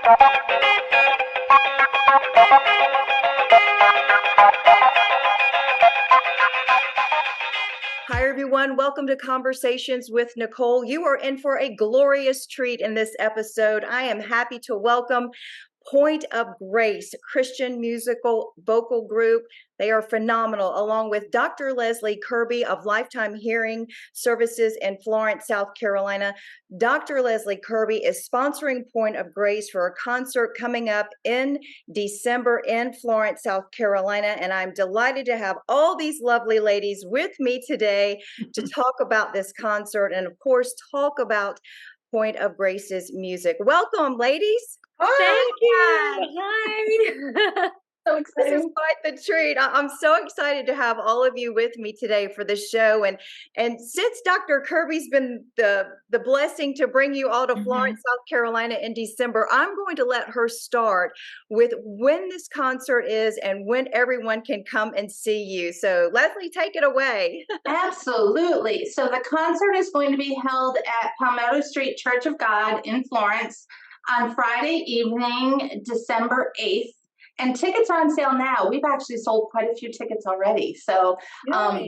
Hi, everyone. Welcome to Conversations with Nicole. You are in for a glorious treat in this episode. I am happy to welcome Point of Grace, Christian musical vocal group. They are phenomenal, along with Dr. Leslie Kirby of Lifetime Hearing Services in Florence, South Carolina. Dr. Leslie Kirby is sponsoring Point of Grace for a concert coming up in December in Florence, South Carolina. And I'm delighted to have all these lovely ladies with me today to talk about this concert and, of course, talk about Point of Grace's music. Welcome, ladies. Thank you. Hi. So excited. This is quite the treat. I'm so excited to have all of you with me today for the show. And since Dr. Kirby's been the blessing to bring you all to Florence, South Carolina in December, I'm going to let her start with when this concert is and when everyone can come and see you. So Leslie, take it away. Absolutely. So the concert is going to be held at Palmetto Street Church of God in Florence on Friday evening, December 8th. And tickets are on sale now. We've actually sold quite a few tickets already. So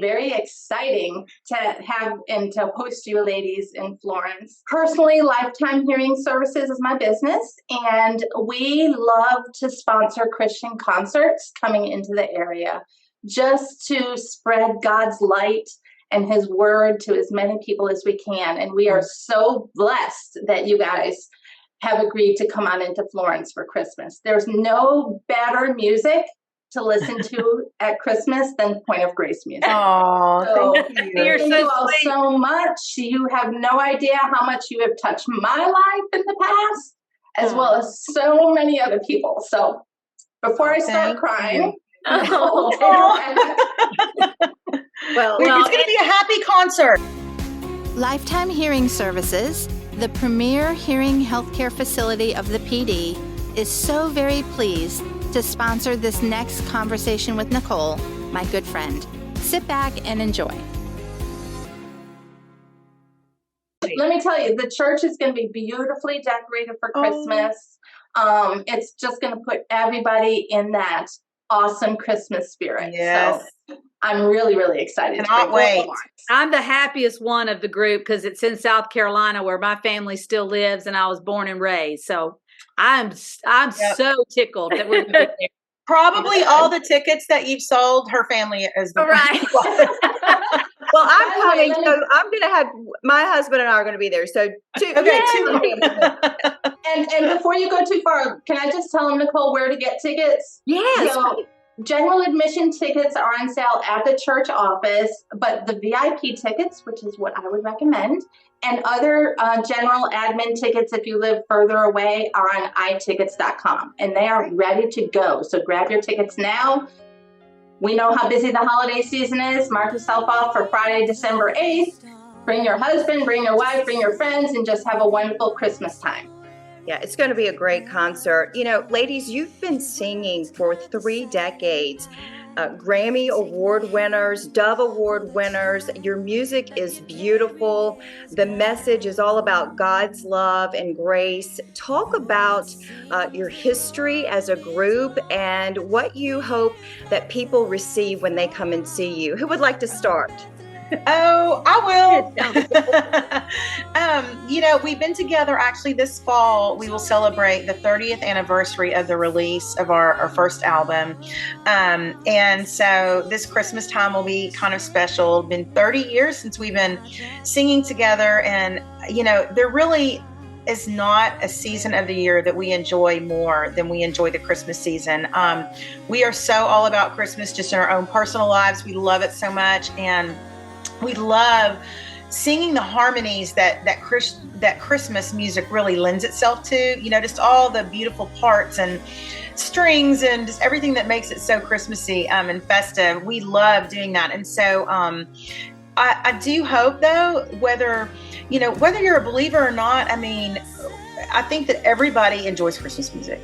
very exciting to have and to host you ladies in Florence. Personally, Lifetime Hearing Services is my business, and we love to sponsor Christian concerts coming into the area just to spread God's light and his word to as many people as we can. And we are so blessed that you guys have agreed to come on into Florence for Christmas. There's no better music to listen to at Christmas than Point of Grace music. Oh, so thank you. Thank you all so much. You have no idea how much you have touched my life in the past, as well as so many other people. So before I start crying, well, it's going to be a happy concert. Lifetime Hearing Services, the premier hearing healthcare facility of the PD, is so very pleased to sponsor this next conversation with Nicole, my good friend. Sit back and enjoy. Let me tell you, the church is going to be beautifully decorated for Christmas. It's just going to put everybody in that awesome Christmas spirit. Yes. So I'm really, really excited. Cannot wait. I'm the happiest one of the group because it's in South Carolina where my family still lives and I was born and raised. So I'm so tickled that we're going to be there. Probably all the tickets that you've sold, her family is the right. Well, I'm coming, so I'm going to have, my husband and I are going to be there. So two. And before you go too far, can I just tell them, Nicole, where to get tickets? Yes. So general admission tickets are on sale at the church office, but the VIP tickets, which is what I would recommend, and other general admin tickets, if you live further away, are on itickets.com, and they are ready to go. So grab your tickets now. We know how busy the holiday season is. Mark yourself off for Friday, December 8th. Bring your husband, bring your wife, bring your friends, and just have a wonderful Christmas time. Yeah, it's going to be a great concert. You know, ladies, you've been singing for 3 decades. Grammy Award winners, Dove Award winners. Your music is beautiful. The message is all about God's love and grace. Talk about your history as a group and what you hope that people receive when they come and see you. Who would like to start? Oh, I will. We've been together actually this fall. We will celebrate the 30th anniversary of the release of our first album. And so this Christmas time will be kind of special. It's been 30 years since we've been singing together. And, there really is not a season of the year that we enjoy more than we enjoy the Christmas season. We are so all about Christmas just in our own personal lives. We love it so much. And we love singing the harmonies that Christmas music really lends itself to, just all the beautiful parts and strings and just everything that makes it so Christmassy and festive. We love doing that. And so I do hope, though, whether you're a believer or not, I think that everybody enjoys Christmas music.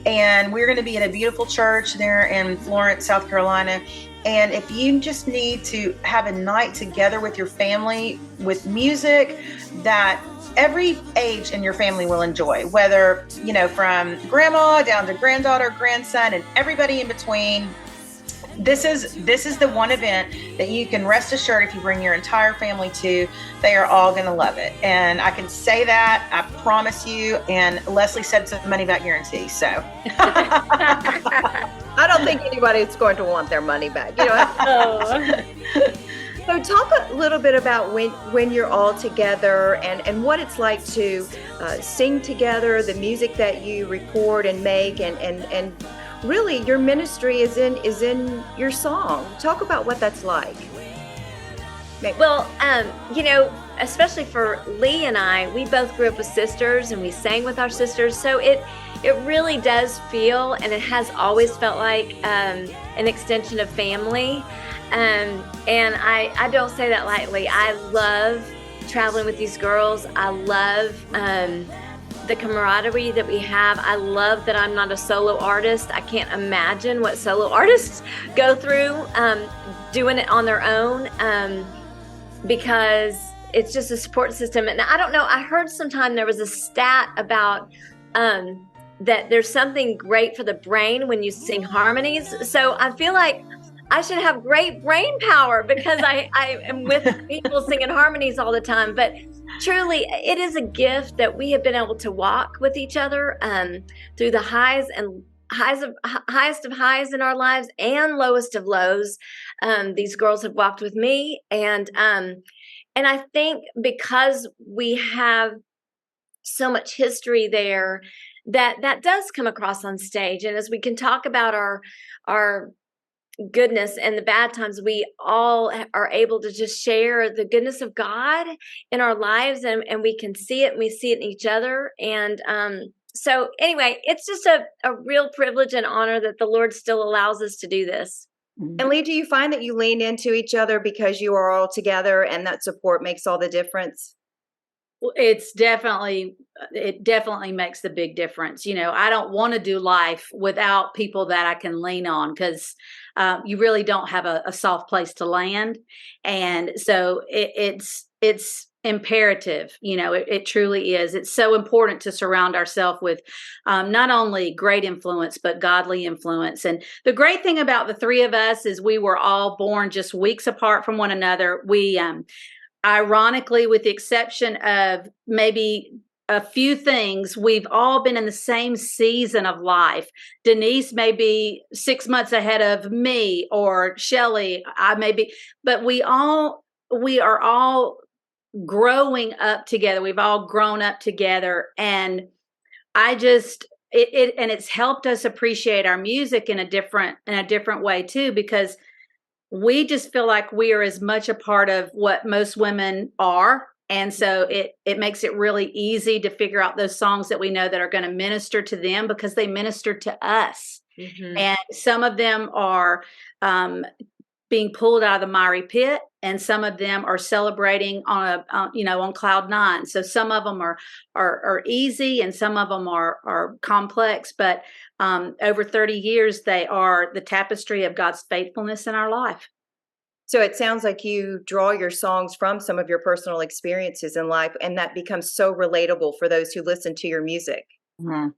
And we're going to be at a beautiful church there in Florence, South Carolina. And if you just need to have a night together with your family with music that every age in your family will enjoy, whether, from grandma down to granddaughter, grandson, and everybody in between, this is the one event that you can rest assured if you bring your entire family to, they are all going to love it. And I can say that, I promise you. And Leslie said it's a money back guarantee. So I don't think anybody's going to want their money back. So talk a little bit about when you're all together and what it's like to sing together, the music that you record and make, and really your ministry is in your song. Talk about what that's like. Well, especially for Lee and I, we both grew up with sisters and we sang with our sisters. So it really does feel, and it has always felt like an extension of family. And I don't say that lightly. I love traveling with these girls. I love the camaraderie that we have. I love that I'm not a solo artist. I can't imagine what solo artists go through doing it on their own, because it's just a support system. And I don't know, I heard sometime there was a stat about that there's something great for the brain when you sing harmonies. So I feel like I should have great brain power because I am with people singing harmonies all the time. But truly, it is a gift that we have been able to walk with each other through the highest of highs in our lives and lowest of lows. These girls have walked with me, and I think because we have so much history there, that does come across on stage. And as we can talk about our goodness and the bad times, we all are able to just share the goodness of God in our lives, and we can see it, and we see it in each other. And so anyway, it's just a real privilege and honor that the Lord still allows us to do this. And Lee, do you find that you lean into each other because you are all together and that support makes all the difference? Well, it definitely makes the big difference. I don't want to do life without people that I can lean on, because you really don't have a soft place to land. And so it's imperative, it truly is. It's so important to surround ourselves with not only great influence, but godly influence. And the great thing about the three of us is we were all born just weeks apart from one another. We, ironically, with the exception of maybe a few things, we've all been in the same season of life. Denise may be 6 months ahead of me, or Shelley, I may be, but we are all growing up together. We've all grown up together, and it's helped us appreciate our music in a different way too, because we just feel like we are as much a part of what most women are. And so it makes it really easy to figure out those songs that we know that are going to minister to them, because they minister to us. Mm-hmm. And some of them are being pulled out of the miry pit, and some of them are celebrating on cloud nine. So some of them are easy, and some of them are complex. But over 30 years, they are the tapestry of God's faithfulness in our life. So it sounds like you draw your songs from some of your personal experiences in life, and that becomes so relatable for those who listen to your music. Mm-hmm.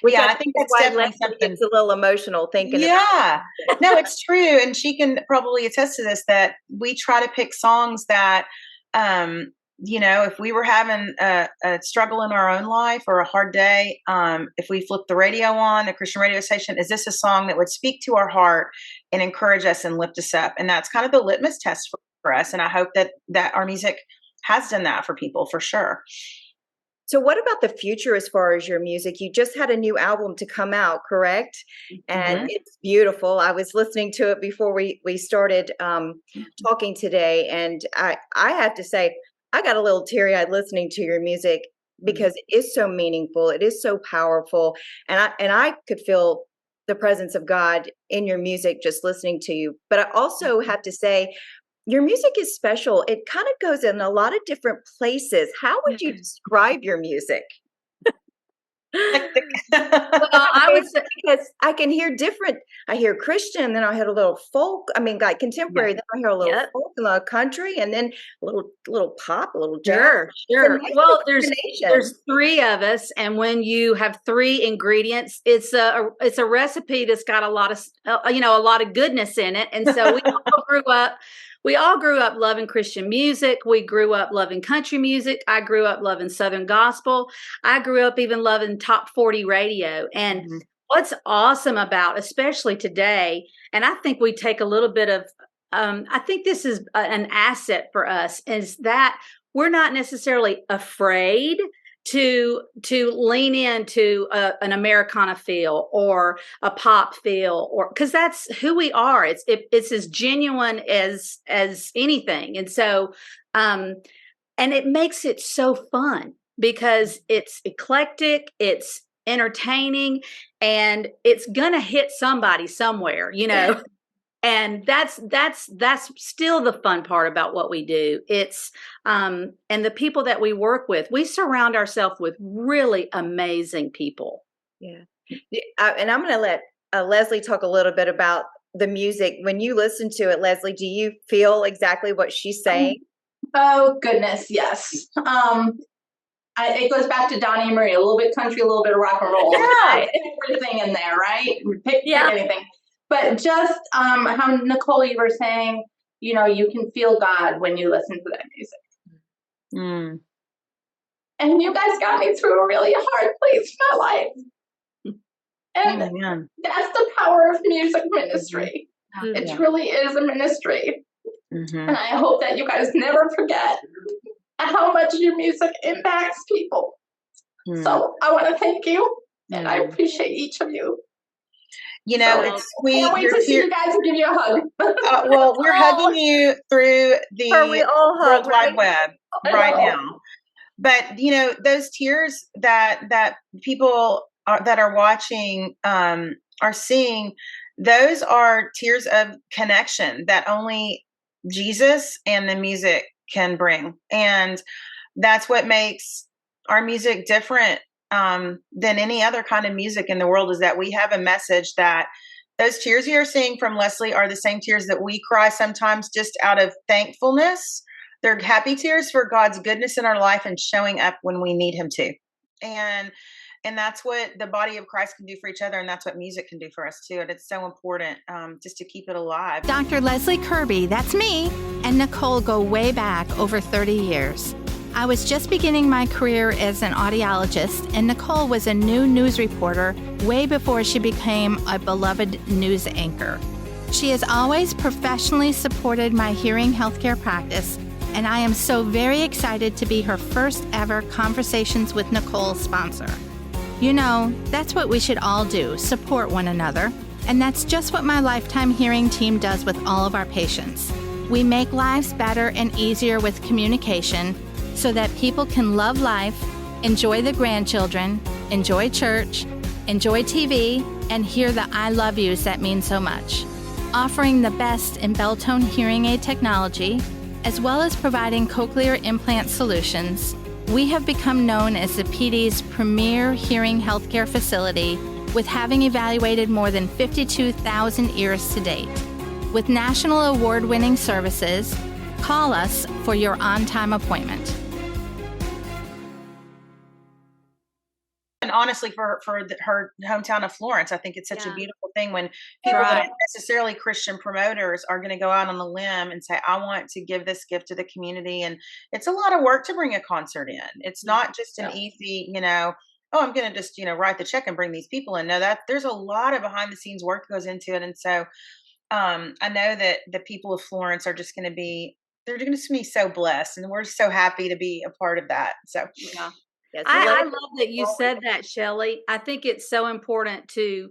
Yeah, I think that's definitely something. It's a little emotional thinking. Yeah, no, it's true, and she can probably attest to this. That we try to pick songs that, if we were having a struggle in our own life or a hard day, if we flip the radio on, a Christian radio station, is this a song that would speak to our heart and encourage us and lift us up? And that's kind of the litmus test for us. And I hope that our music has done that for people, for sure. So what about the future as far as your music? You just had a new album to come out, correct? And it's beautiful. I was listening to it before we started talking today. And I have to say, I got a little teary-eyed listening to your music, because it is so meaningful. It is so powerful. And I could feel the presence of God in your music just listening to you. But I also have to say, your music is special. It kind of goes in a lot of different places. How would you describe your music? Well, I would say because I can hear different. I hear Christian, then I hear a little folk. I mean, like contemporary. Then I hear a little Yep. folk, a little country, and then a little pop, a little jazz. Sure, It's a sure. nice Well, combination. there's three of us, and when you have three ingredients, it's a recipe that's got a lot of a lot of goodness in it. And so we all grew up loving Christian music. We grew up loving country music. I grew up loving Southern gospel. I grew up even loving top 40 radio. And what's awesome about, especially today, and I think we take a little bit of I think this is an asset for us, is that we're not necessarily afraid to lean into an Americana feel or a pop feel, or because that's who we are. It's as genuine as anything, and so and it makes it so fun because it's eclectic, it's entertaining, and it's gonna hit somebody somewhere, And that's still the fun part about what we do. It's and the people that we work with, we surround ourselves with really amazing people. Yeah. And I'm going to let Leslie talk a little bit about the music. When you listen to it, Leslie, do you feel exactly what she's saying? Oh goodness, yes. It goes back to Donnie and Marie, a little bit country, a little bit of rock and roll. Yeah. Everything in there, right? Pick anything. But just how Nicole, you were saying, you can feel God when you listen to that music. And you guys got me through a really hard place in my life. And that's the power of music ministry. It truly is a ministry. And I hope that you guys never forget how much your music impacts people. So I want to thank you, and I appreciate each of you. It's sweet. Can't wait to see you guys and give you a hug. Well, we're hugging you through the World Wide Web right now. But those tears that people that are watching are seeing, those are tears of connection that only Jesus and the music can bring, and that's what makes our music different than any other kind of music in the world, is that we have a message that those tears you're seeing from Leslie are the same tears that we cry sometimes just out of thankfulness. They're happy tears for God's goodness in our life and showing up when we need him to. And that's what the body of Christ can do for each other, and that's what music can do for us too. And it's so important just to keep it alive. Dr. Leslie Kirby, that's me, and Nicole go way back over 30 years. I was just beginning my career as an audiologist, and Nicole was a new news reporter way before she became a beloved news anchor. She has always professionally supported my hearing healthcare practice, and I am so very excited to be her first ever Conversations with Nicole sponsor. That's what we should all do, support one another, and that's just what my Lifetime Hearing team does with all of our patients. We make lives better and easier with communication, so that people can love life, enjoy the grandchildren, enjoy church, enjoy TV, and hear the I love yous that mean so much. Offering the best in Belltone hearing aid technology, as well as providing cochlear implant solutions, we have become known as the PD's premier hearing healthcare facility, with having evaluated more than 52,000 ears to date. With national award-winning services, call us for your on-time appointment. And honestly, for her hometown of Florence, I think it's such a beautiful thing when people that aren't necessarily Christian promoters are going to go out on a limb and say, I want to give this gift to the community. And it's a lot of work to bring a concert in. It's not just an easy, I'm going to just, write the check and bring these people in. No, that there's a lot of behind the scenes work that goes into it. And so I know that the people of Florence are just going to be, they're going to be so blessed. And we're so happy to be a part of that. So Yes, I love that you said that, Shelley. I think it's so important to,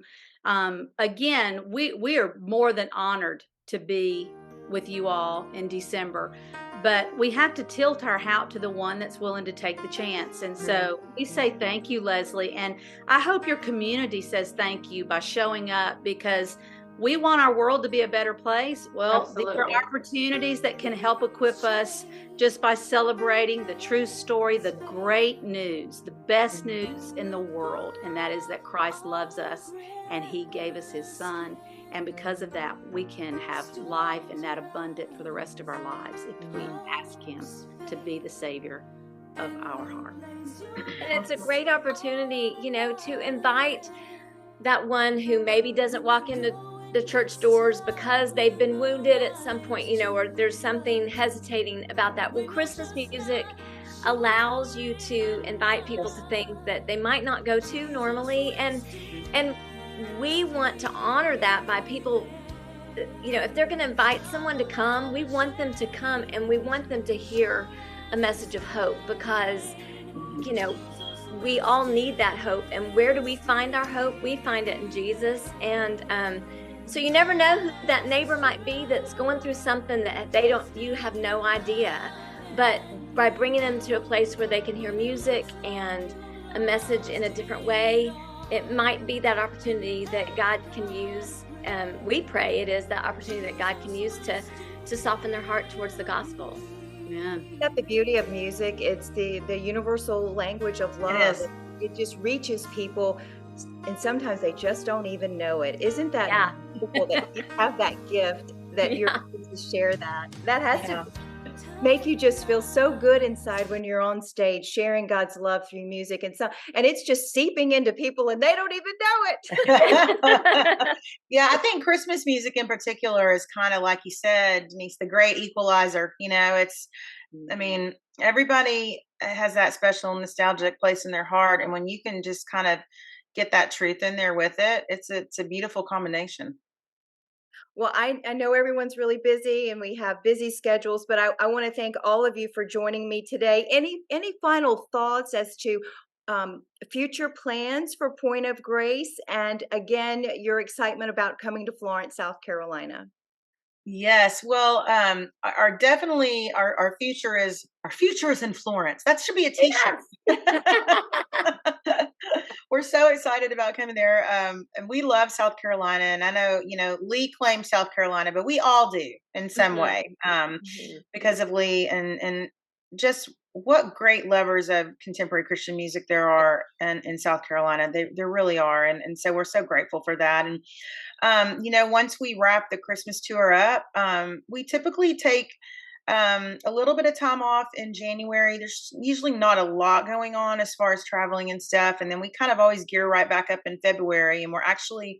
again, we are more than honored to be with you all in December, but we have to tilt our hat to the one that's willing to take the chance. And so we say thank you, Leslie. And I hope your community says thank you by showing up, because we want our world to be a better place. Well, Absolutely. these are opportunities that can help equip us just by celebrating the true story, the great news, the best news in the world. And that is that Christ loves us and he gave us his son. And because of that, we can have life and that abundant for the rest of our lives if we ask him to be the Savior of our heart. And it's a great opportunity, to invite that one who maybe doesn't walk into the church doors because they've been wounded at some point, or there's something hesitating about that. Well, Christmas music allows you to invite people to things that they might not go to normally. And we want to honor that by people, if they're going to invite someone to come, we want them to come and we want them to hear a message of hope because, we all need that hope. And where do we find our hope? We find it in Jesus. And so you never know who that neighbor might be that's going through something that you have no idea. But by bringing them to a place where they can hear music and a message in a different way, it might be that opportunity that God can use. We pray it is that opportunity that God can use to soften their heart towards the gospel. Yeah. That's the beauty of music. It's the universal language of love. It is. It just reaches people, and sometimes they just don't even know it. Isn't that beautiful that you have that gift that you're able to share that? That has to make you just feel so good inside when you're on stage sharing God's love through music, and it's just seeping into people and they don't even know it. Yeah, I think Christmas music in particular is kind of like you said, Denise, the great equalizer. Everybody has that special nostalgic place in their heart, and when you can just kind of get that truth in there with it, it's a beautiful combination. Well, I know everyone's really busy and we have busy schedules, but I want to thank all of you for joining me today. Any final thoughts as to future plans for Point of Grace, and again, your excitement about coming to Florence, South Carolina? Yes, well, our future is in Florence. That should be a t-shirt. We're so excited about coming there. And we love South Carolina. And I know, Lee claims South Carolina, but we all do in some way because of Lee and just what great lovers of contemporary Christian music there are in South Carolina. There really are. And so we're so grateful for that. And, once we wrap the Christmas tour up, we typically take a little bit of time off in January. There's usually not a lot going on as far as traveling and stuff. And then we kind of always gear right back up in February. And we're actually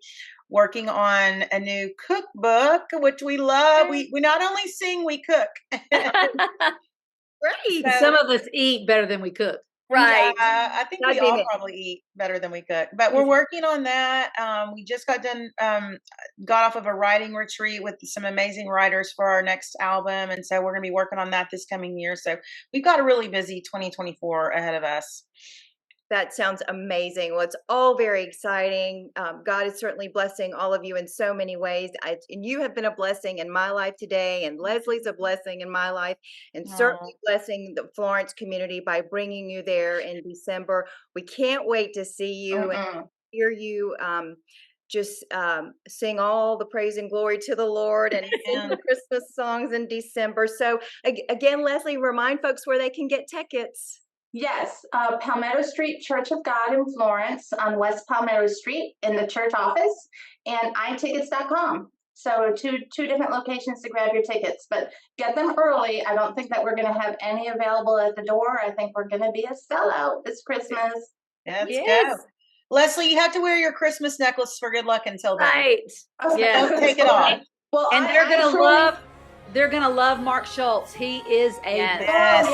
working on a new cookbook, which we love. We not only sing, we cook. Great. So, some of us eat better than we cook. Right. Yeah, I think we all probably eat better than we cook, but we're working on that. We just got off of a writing retreat with some amazing writers for our next album. And so we're going to be working on that this coming year. So we've got a really busy 2024 ahead of us. That sounds amazing. Well, it's all very exciting. God is certainly blessing all of you in so many ways. And you have been a blessing in my life today, and Leslie's a blessing in my life, and certainly blessing the Florence community by bringing you there in December. We can't wait to see you and hear you just sing all the praise and glory to the Lord and sing the Christmas songs in December. So again, Leslie, remind folks where they can get tickets. Yes, Palmetto Street Church of God in Florence on West Palmetto Street in the church office, and itickets.com. So two different locations to grab your tickets, but get them early. I don't think that we're going to have any available at the door. I think we're going to be a sellout this Christmas. Let's go. Leslie, you have to wear your Christmas necklace for good luck until then. Right. Okay. Don't take it off. Well, And they're gonna love Mark Schultz. He is a Yes.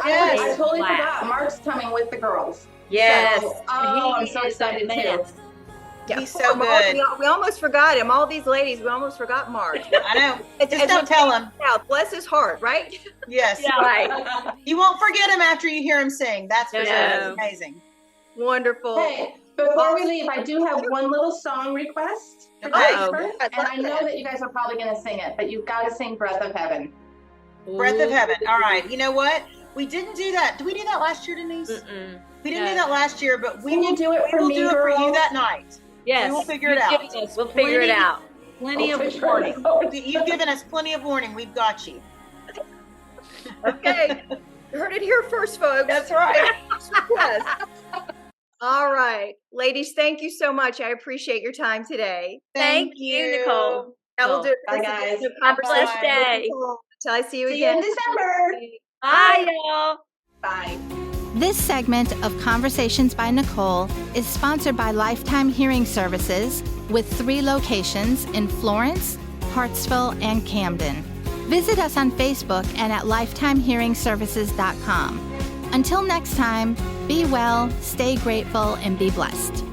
I totally forgot. Mark's coming with the girls. yes. So, I'm so excited too. Yeah, He's so Mark, good. we almost forgot him. All these ladies, we almost forgot Mark. I know. Just don't tell him. Bless his heart, right? Yes. Yeah, right. You won't forget him after you hear him sing. That's for sure. No. It's amazing. Wonderful. Hey, before we leave, I do have one little song request. For Okay. Jennifer, and I know that you guys are probably going to sing it, but you've got to sing Breath of Heaven. Breath of Heaven. All right. You know what? We didn't do that. Did we do that last year, Denise? We didn't do that last year, but we Can will you do it for we will me, do it for girl? you that night. Yes. We will figure it out. We'll figure it out. Plenty of Fish warning. fries. You've given us plenty of warning. We've got you. Okay. You heard it here first, folks. That's right. Yes. All right. Ladies, thank you so much. I appreciate your time today. Thank you, Nicole. That will do it. Bye, This guys. is the Have a blessed Conversation with day. Nicole. Until I see you See you again. in December. Bye, y'all. Bye. This segment of Conversations by Nicole is sponsored by Lifetime Hearing Services with 3 locations in Florence, Hartsville, and Camden. Visit us on Facebook and at lifetimehearingservices.com. Until next time, be well, stay grateful, and be blessed.